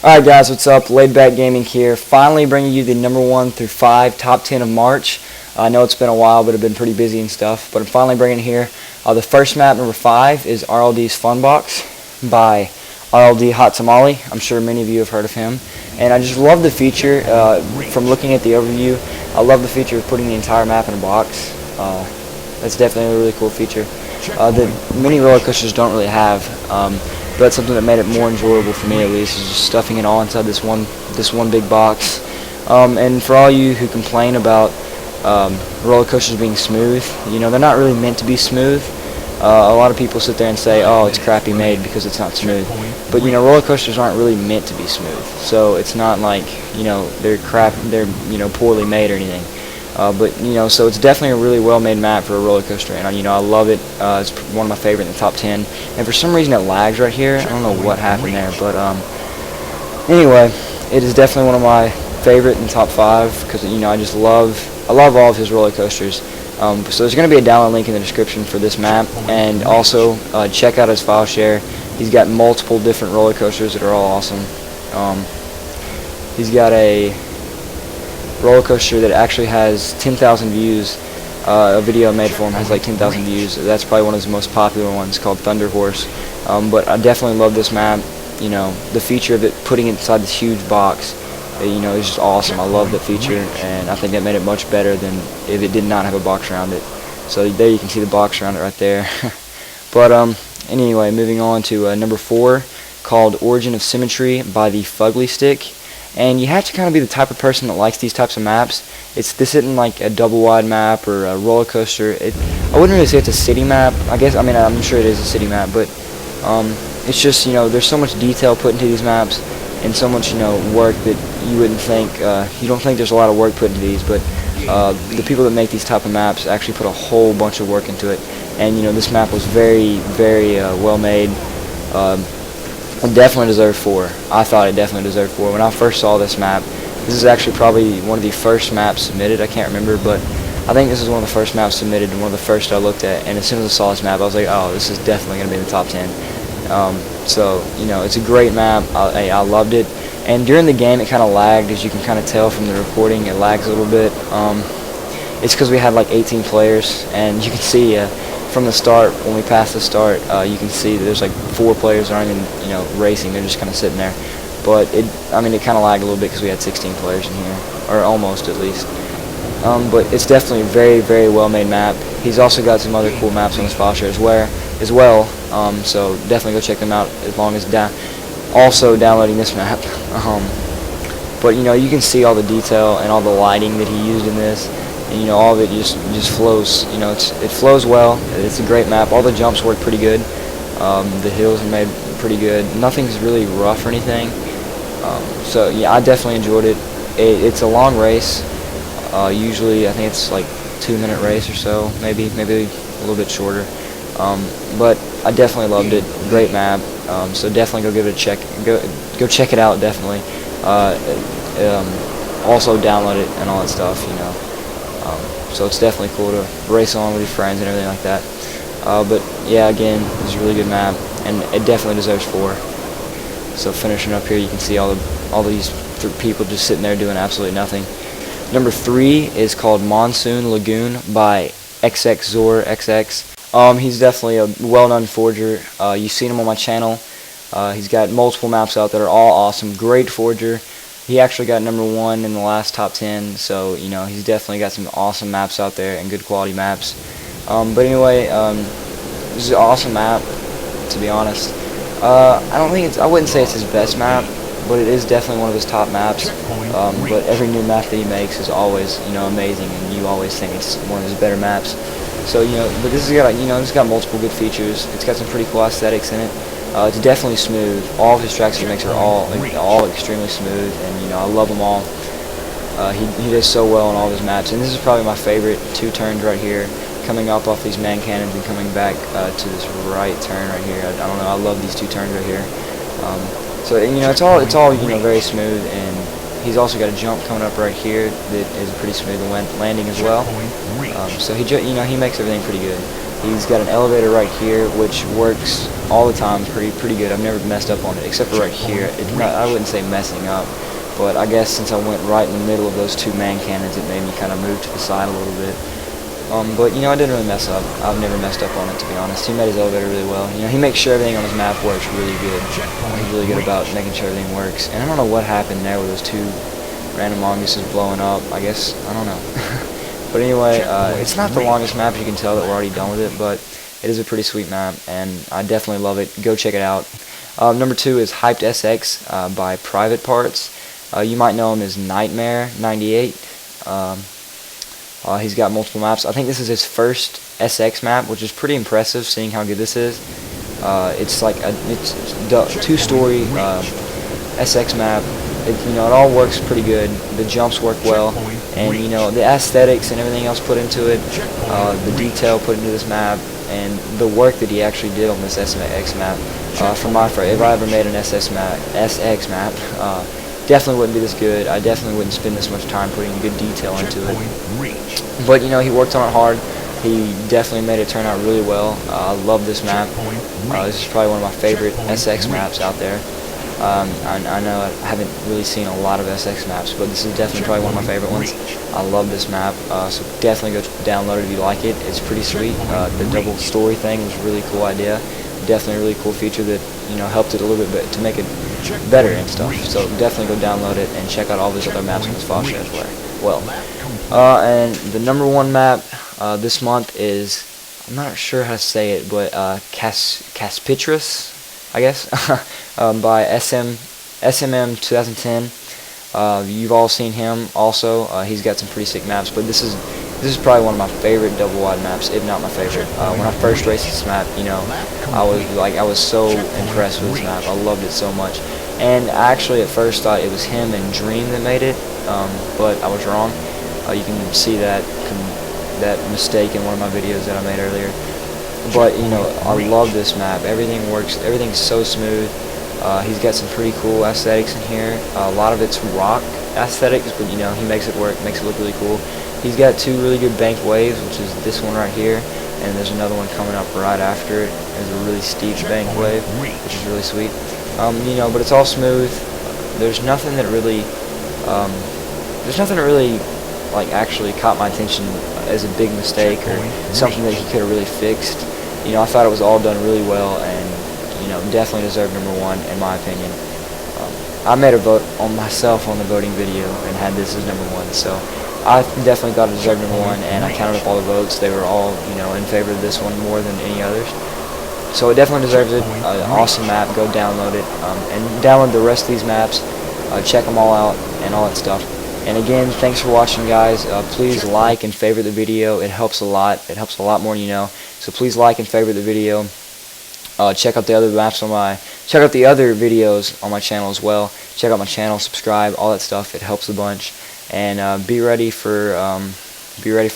Alright guys, what's up? LayedBackGaming here, finally bringing you the number 1 through 5 top 10 of March. I know it's been a while, but I've been pretty busy and stuff, but I'm finally bringing it here. The first map, number 5, is RLD's Funbox by RLD Hot Tamale. I'm sure many of you have heard of him. And I just love the feature, from looking at the overview, I love the feature of putting the entire map in a box. That's definitely a really cool feature that many roller coasters don't really have. But that's something that made it more enjoyable for me, at least, is just stuffing it all inside this one big box. And for all you who complain about roller coasters being smooth, you know, they're not really meant to be smooth. A lot of people sit there and say, oh, it's crappy made because it's not smooth. But, you know, roller coasters aren't really meant to be smooth. So it's not like, you know, they're poorly made or anything. But, you know, so it's definitely a really well-made map for a roller coaster, and, you know, I love it. It's one of my favorite in the top 10. And for some reason it lags right here. I don't know what happened there, but anyway, it is definitely one of my favorite in the top 5 because, you know, I love all of his roller coasters. So there's going to be a download link in the description for this map, and also check out his file share. He's got multiple different roller coasters that are all awesome. He's got a roller coaster that actually has 10,000 views. A video made for him has like 10,000 views. That's probably one of his most popular ones, called Thunder Horse. But I definitely love this map. You know, the feature of it putting it inside this huge box, you know, is just awesome. I love that feature, and I think that made it much better than if it did not have a box around it. So there you can see the box around it right there. But anyway, moving on to number 4, called Origin of Symmetry by the Fugly Stick. And you have to kind of be the type of person that likes these types of maps. This isn't like a double wide map or a roller coaster. I wouldn't really say it's a city map. I'm sure it is a city map, but it's just, you know, there's so much detail put into these maps, and so much, you know, work that you wouldn't think, you don't think there's a lot of work put into these, but the people that make these type of maps actually put a whole bunch of work into it. And, you know, this map was very, very well made. It definitely deserved 4. I thought it definitely deserved 4. When I first saw this map, this is actually probably one of the first maps submitted. I can't remember, but I think this is one of the first maps submitted and one of the first I looked at. And as soon as I saw this map, I was like, oh, this is definitely going to be in the top 10. So, you know, it's a great map. I loved it. And during the game, it kind of lagged, as you can kind of tell from the recording. It lags a little bit. It's because we had like 18 players, and you can see from the start, when we passed the start, you can see that there's like 4 players that aren't even, you know, racing. They're just kind of sitting there. But it kind of lagged a little bit because we had 16 players in here, or almost at least. But it's definitely a very, very well-made map. He's also got some other cool maps on his file share as well. So definitely go check them out, as long as also downloading this map. But, you know, you can see all the detail and all the lighting that he used in this. And, you know, all of it just flows. You know, it flows well. It's a great map. All the jumps work pretty good. The hills are made pretty good. Nothing's really rough or anything. So yeah, I definitely enjoyed it. It's a long race. Usually, I think it's like 2-minute race or so, maybe a little bit shorter. But I definitely loved it. Great map. So definitely go give it a check. Go check it out. Definitely. Also download it and all that stuff. You know. So it's definitely cool to race on with your friends and everything like that. But yeah, again, it's a really good map, and it definitely deserves 4. So finishing up here, you can see all these people just sitting there doing absolutely nothing. Number 3 is called Monsoon Lagoon by XXZorXX. He's definitely a well-known forger. You've seen him on my channel. He's got multiple maps out that are all awesome. Great forger. He actually got number 1 in the last top 10, so, you know, he's definitely got some awesome maps out there and good quality maps. But anyway, this is an awesome map, to be honest. I wouldn't say it's his best map, but it is definitely one of his top maps. But every new map that he makes is always, you know, amazing, and you always think it's one of his better maps. So, you know, but this has got multiple good features. It's got some pretty cool aesthetics in it. It's definitely smooth. All of his tracks he makes are all extremely smooth, and, you know, I love them all. He does so well on all of his maps, and this is probably my favorite 2 turns right here, coming up off these man cannons and coming back to this right turn right here. I don't know, I love these 2 turns right here. So, you know, it's all you know, very smooth, and He's also got a jump coming up right here that is a pretty smooth landing as well. So he makes everything pretty good. He's got an elevator right here, which works all the time pretty good. I've never messed up on it, except for right here. It's not, I wouldn't say messing up, but I guess since I went right in the middle of those two man cannons, it made me kind of move to the side a little bit. But I didn't really mess up. I've never messed up on it, to be honest. He made his elevator really well. He makes sure everything on his map works really good. He's really good about making sure everything works. And I don't know what happened there with those two random mongooses blowing up. I guess, I don't know. But anyway, it's not the longest map, as you can tell that we're already done with it, but it is a pretty sweet map, and I definitely love it. Go check it out. Number 2 is Hyped SX by Private Parts. You might know him as Nightmare98. He's got multiple maps. I think this is his first SX map, which is pretty impressive, seeing how good this is. It's like a two-story SX map. It all works pretty good. The jumps work well, and the aesthetics and everything else put into it, the detail put into this map, and the work that he actually did on this SX map. For my part, if I ever made an SX map, definitely wouldn't be this good. I definitely wouldn't spend this much time putting good detail into it. But he worked on it hard. He definitely made it turn out really well. I love this map. This is probably one of my favorite SX maps out there. I know I haven't really seen a lot of SX maps, but this is definitely probably one of my favorite ones. I love this map, so definitely go download it if you like it. It's pretty sweet. The double story thing was a really cool idea. Definitely a really cool feature that helped it a little bit to make it better and stuff. So definitely go download it and check out all these other maps on this file share as well. And the number 1 map this month is, I'm not sure how to say it, but Caspitras, I guess, by SMM 2010. You've all seen him also. He's got some pretty sick maps, but this is probably one of my favorite double wide maps, if not my favorite. When I first raced this map, I was so impressed with this map. I loved it so much. And I actually at first thought it was him and Dream that made it, but I was wrong. You can see that mistake in one of my videos that I made earlier. But I love this map. Everything works. Everything's so smooth. He's got some pretty cool aesthetics in here. A lot of it's rock aesthetics, but he makes it work, makes it look really cool. He's got 2 really good banked waves, which is this one right here, and there's another one coming up right after it. There's a really steep banked wave, which is really sweet. But it's all smooth. There's nothing that really, actually caught my attention as a big mistake or something that he could have really fixed. I thought it was all done really well, and definitely deserved number 1 in my opinion. I made a vote on myself on the voting video and had this as number 1, so I definitely thought it deserved number 1, and I counted up all the votes. They were all in favor of this one more than any others. So it definitely deserves it. Awesome map. Go download it and download the rest of these maps. Check them all out and all that stuff. And again, thanks for watching, guys. Please like and favorite the video. It helps a lot. It helps a lot more than you know. So please like and favorite the video. Check out the other maps check out the other videos on my channel as well. Check out my channel, subscribe, all that stuff. It helps a bunch. And be ready for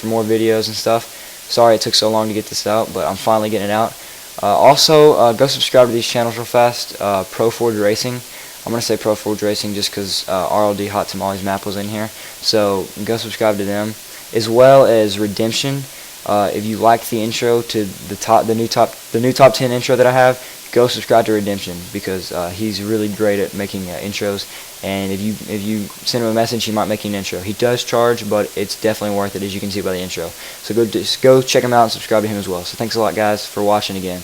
more videos and stuff. Sorry it took so long to get this out, but I'm finally getting it out. Also, go subscribe to these channels real fast. Pro Forge Racing. I'm going to say Pro Forge Racing just because RLD Hot Tamales map was in here. So go subscribe to them. As well as Redemption. If you like the intro to the new top 10 intro that I have, go subscribe to Redemption because he's really great at making intros. And if you send him a message, he might make you an intro. He does charge, but it's definitely worth it, as you can see by the intro. So go check him out and subscribe to him as well. So thanks a lot, guys, for watching again.